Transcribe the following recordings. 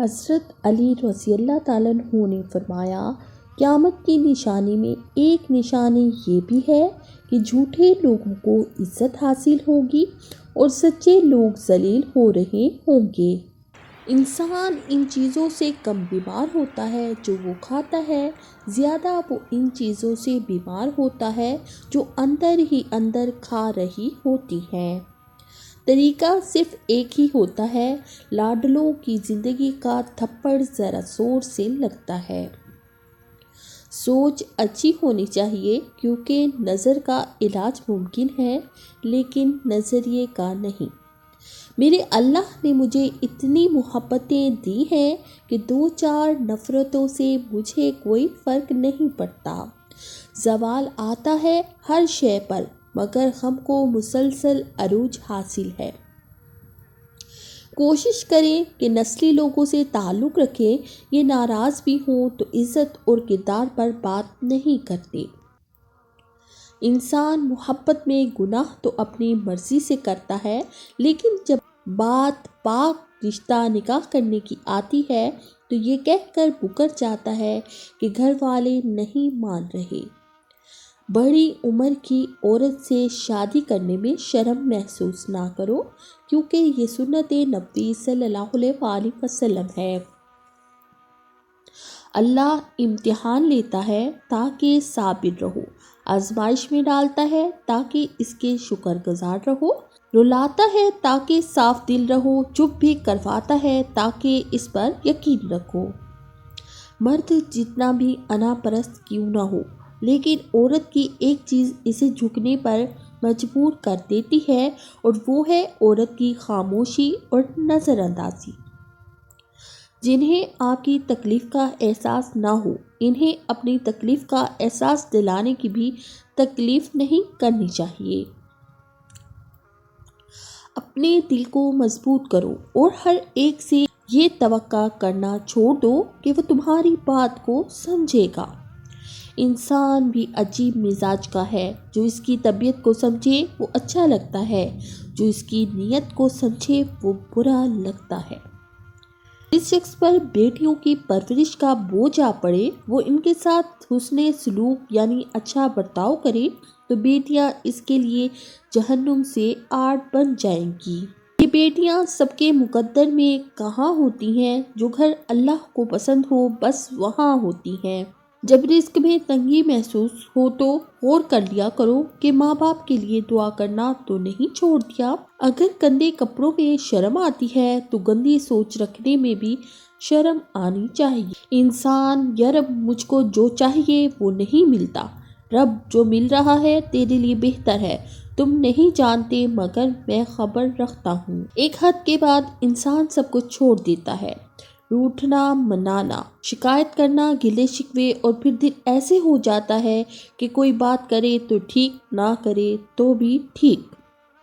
حضرت علی رضی اللہ تعالیٰ عنہ نے فرمایا، قیامت کی نشانی میں ایک نشانی یہ بھی ہے کہ جھوٹے لوگوں کو عزت حاصل ہوگی اور سچے لوگ ذلیل ہو رہے ہوں گے۔ انسان ان چیزوں سے کم بیمار ہوتا ہے جو وہ کھاتا ہے، زیادہ وہ ان چیزوں سے بیمار ہوتا ہے جو اندر ہی اندر کھا رہی ہوتی ہیں۔ طریقہ صرف ایک ہی ہوتا ہے، لاڈلوں کی زندگی کا تھپڑ ذرا زور سے لگتا ہے۔ سوچ اچھی ہونی چاہیے کیونکہ نظر کا علاج ممکن ہے لیکن نظریے کا نہیں۔ میرے اللہ نے مجھے اتنی محبتیں دی ہیں کہ 2-4 نفرتوں سے مجھے کوئی فرق نہیں پڑتا۔ زوال آتا ہے ہر شے پر مگر ہم کو مسلسل عروج حاصل ہے۔ کوشش کریں کہ نسلی لوگوں سے تعلق رکھیں، یہ ناراض بھی ہوں تو عزت اور کردار پر بات نہیں کرتے۔ انسان محبت میں گناہ تو اپنی مرضی سے کرتا ہے لیکن جب بات پاک رشتہ نکاح کرنے کی آتی ہے تو یہ کہہ کر مکر جاتا ہے کہ گھر والے نہیں مان رہے۔ بڑی عمر کی عورت سے شادی کرنے میں شرم محسوس نہ کرو کیونکہ یہ سنت نبی صلی اللہ علیہ وآلہ وسلم ہے۔ اللہ امتحان لیتا ہے تاکہ صابر رہو، آزمائش میں ڈالتا ہے تاکہ اس کے شکر گزار رہو، رلاتا ہے تاکہ صاف دل رہو، چپ بھی کرواتا ہے تاکہ اس پر یقین رکھو۔ مرد جتنا بھی انا پرست کیوں نہ ہو لیکن عورت کی ایک چیز اسے جھکنے پر مجبور کر دیتی ہے اور وہ ہے عورت کی خاموشی اور نظر اندازی۔ جنہیں آپ کی تکلیف کا احساس نہ ہو انہیں اپنی تکلیف کا احساس دلانے کی بھی تکلیف نہیں کرنی چاہیے۔ اپنے دل کو مضبوط کرو اور ہر ایک سے یہ توقع کرنا چھوڑ دو کہ وہ تمہاری بات کو سمجھے گا۔ انسان بھی عجیب مزاج کا ہے، جو اس کی طبیعت کو سمجھے وہ اچھا لگتا ہے، جو اس کی نیت کو سمجھے وہ برا لگتا ہے۔ جس شخص پر بیٹیوں کی پرورش کا بوجھ آ پڑے وہ ان کے ساتھ حسن سلوک یعنی اچھا برتاؤ کرے تو بیٹیاں اس کے لیے جہنم سے آڑ بن جائیں گی۔ یہ بیٹیاں سب کے مقدر میں کہاں ہوتی ہیں، جو گھر اللہ کو پسند ہو بس وہاں ہوتی ہیں۔ جب رزق میں تنگی محسوس ہو تو غور کر لیا کرو کہ ماں باپ کے لیے دعا کرنا تو نہیں چھوڑ دیا۔ اگر گندے کپڑوں میں شرم آتی ہے تو گندی سوچ رکھنے میں بھی شرم آنی چاہیے۔ انسان یا رب مجھ کو جو چاہیے وہ نہیں ملتا، رب جو مل رہا ہے تیرے لیے بہتر ہے، تم نہیں جانتے مگر میں خبر رکھتا ہوں۔ ایک حد کے بعد انسان سب کچھ چھوڑ دیتا ہے، روٹھنا منانا، شکایت کرنا، گلے شکوے، اور پھر دل ایسے ہو جاتا ہے کہ کوئی بات کرے تو ٹھیک، نہ کرے تو بھی ٹھیک۔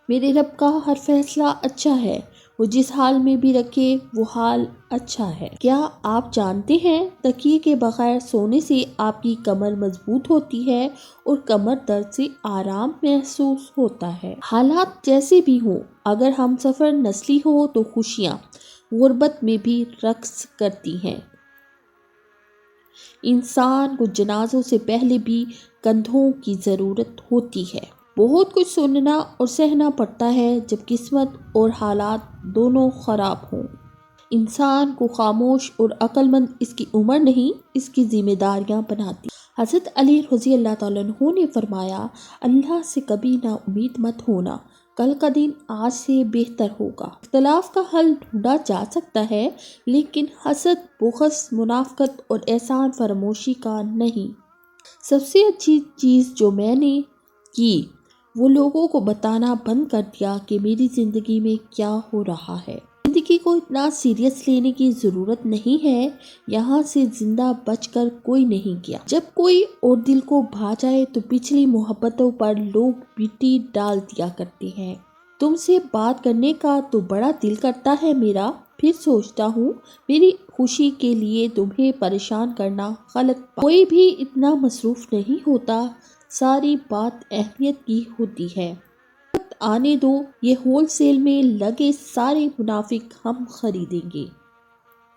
میرے رب کا ہر فیصلہ اچھا ہے، وہ جس حال میں بھی رکھے وہ حال اچھا ہے۔ کیا آپ جانتے ہیں تکیے کے بغیر سونے سے آپ کی کمر مضبوط ہوتی ہے اور کمر درد سے آرام محسوس ہوتا ہے۔ حالات جیسے بھی ہوں، اگر ہم سفر نسلی ہو تو خوشیاں غربت میں بھی رقص کرتی ہیں۔ انسان کو جنازوں سے پہلے بھی کندھوں کی ضرورت ہوتی ہے۔ بہت کچھ سننا اور سہنا پڑتا ہے جب قسمت اور حالات دونوں خراب ہوں۔ انسان کو خاموش اور عقل مند اس کی عمر نہیں اس کی ذمہ داریاں بناتی۔ حضرت علی رضی اللہ تعالیٰ عنہ نے فرمایا، اللہ سے کبھی نا امید مت ہونا، کل کا دن آج سے بہتر ہوگا۔ اختلاف کا حل ڈھونڈا جا سکتا ہے لیکن حسد، بغض، منافقت اور احسان فراموشی کا نہیں۔ سب سے اچھی چیز جو میں نے کی وہ لوگوں کو بتانا بند کر دیا کہ میری زندگی میں کیا ہو رہا ہے۔ زندگی کو اتنا سیریس لینے کی ضرورت نہیں ہے، یہاں سے زندہ بچ کر کوئی نہیں گیا۔ جب کوئی اور دل کو بھا جائے تو پچھلی محبتوں پر لوگ مٹی ڈال دیا کرتے ہیں۔ تم سے بات کرنے کا تو بڑا دل کرتا ہے میرا، پھر سوچتا ہوں میری خوشی کے لیے تمہیں پریشان کرنا غلط بات۔ کوئی بھی اتنا مصروف نہیں ہوتا، ساری بات اہمیت کی ہوتی ہے۔ وقت آنے دو، یہ ہول سیل میں لگے سارے منافق ہم خریدیں گے۔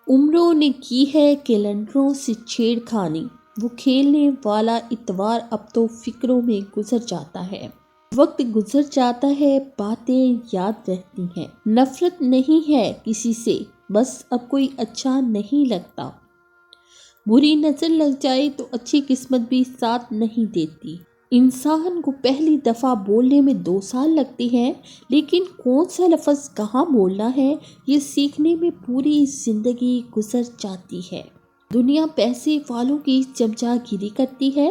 عمروں نے کی ہے کیلنڈروں سے چھیڑ خانی، وہ کھیلنے والا اتوار اب تو فکروں میں گزر جاتا ہے۔ وقت گزر جاتا ہے، باتیں یاد رہتی ہیں۔ نفرت نہیں ہے کسی سے، بس اب کوئی اچھا نہیں لگتا۔ بری نظر لگ جائے تو اچھی قسمت بھی ساتھ نہیں دیتی۔ انسان کو پہلی دفعہ بولنے میں 2 سال لگتے ہیں، لیکن کون سا لفظ کہاں بولنا ہے یہ سیکھنے میں پوری زندگی گزر جاتی ہے۔ دنیا پیسے والوں کی چمچا گیری کرتی ہے،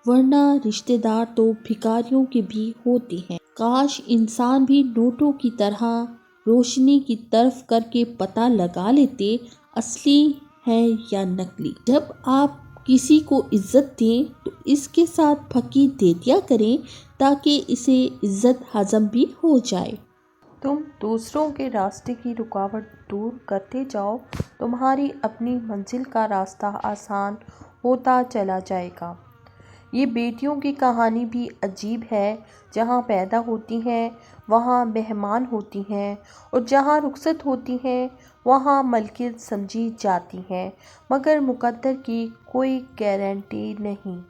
ورنہ رشتہ دار تو بھکاریوں کے بھی ہوتے ہیں۔ کاش انسان بھی نوٹوں کی طرح روشنی کی طرف کر کے پتہ لگا لیتے اصلی ہے یا نکلی۔ جب آپ کسی کو عزت دیں تو اس کے ساتھ پھکی دے دیا کریں تاکہ اسے عزت ہضم بھی ہو جائے۔ تم دوسروں کے راستے کی رکاوٹ دور کرتے جاؤ، تمہاری اپنی منزل کا راستہ آسان ہوتا چلا جائے گا۔ یہ بیٹیوں کی کہانی بھی عجیب ہے، جہاں پیدا ہوتی ہیں وہاں مہمان ہوتی ہیں، اور جہاں رخصت ہوتی ہیں وہاں ملکیت سمجھی جاتی ہیں، مگر مقدر کی کوئی گارنٹی نہیں۔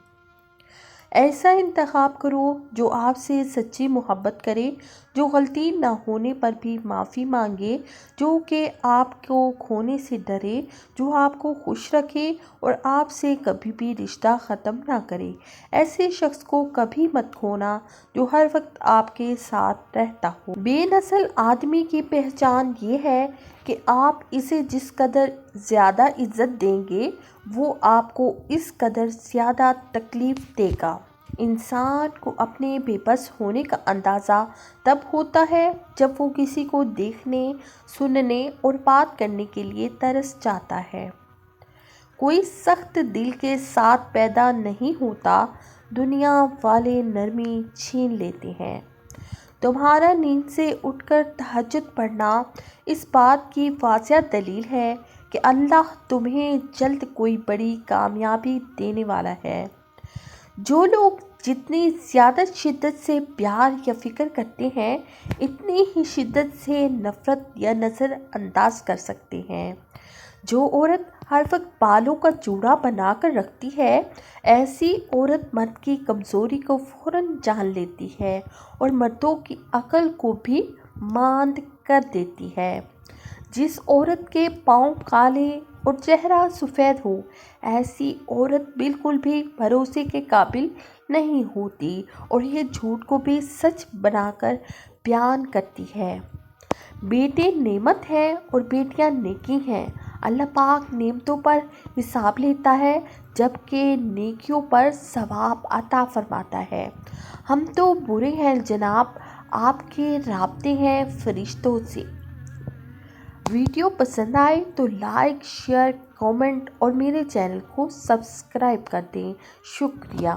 ایسا انتخاب کرو جو آپ سے سچی محبت کرے، جو غلطی نہ ہونے پر بھی معافی مانگے، جو کہ آپ کو کھونے سے ڈرے، جو آپ کو خوش رکھے اور آپ سے کبھی بھی رشتہ ختم نہ کرے۔ ایسے شخص کو کبھی مت کھونا جو ہر وقت آپ کے ساتھ رہتا ہو۔ بے نسل آدمی کی پہچان یہ ہے کہ آپ اسے جس قدر زیادہ عزت دیں گے، وہ آپ کو اس قدر زیادہ تکلیف دے گا۔ انسان کو اپنے بے بس ہونے کا اندازہ تب ہوتا ہے جب وہ کسی کو دیکھنے، سننے اور بات کرنے کے لیے ترس جاتا ہے۔ کوئی سخت دل کے ساتھ پیدا نہیں ہوتا، دنیا والے نرمی چھین لیتے ہیں۔ تمہارا نیند سے اٹھ کر تہجد پڑھنا اس بات کی واضح دلیل ہے کہ اللہ تمہیں جلد کوئی بڑی کامیابی دینے والا ہے۔ جو لوگ جتنی زیادہ شدت سے پیار یا فکر کرتے ہیں، اتنی ہی شدت سے نفرت یا نظر انداز کر سکتے ہیں۔ جو عورت ہر وقت بالوں کا جوڑا بنا کر رکھتی ہے، ایسی عورت مرد کی کمزوری کو فوراً جان لیتی ہے اور مردوں کی عقل کو بھی ماند کر دیتی ہے۔ جس عورت کے پاؤں کالے اور چہرہ سفید ہو، ایسی عورت بالکل بھی بھروسے کے قابل نہیں ہوتی اور یہ جھوٹ کو بھی سچ بنا کر بیان کرتی ہے۔ بیٹے نعمت ہیں اور بیٹیاں نیکی ہیں۔ اللہ پاک نعمتوں پر حساب لیتا ہے جبکہ نیکیوں پر ثواب عطا فرماتا ہے۔ ہم تو برے ہیں جناب، آپ کے رابطے ہیں فرشتوں سے۔ ویڈیو پسند آئے تو لائک، شیئر، کامنٹ اور میرے چینل کو سبسکرائب کر دیں۔ شکریہ۔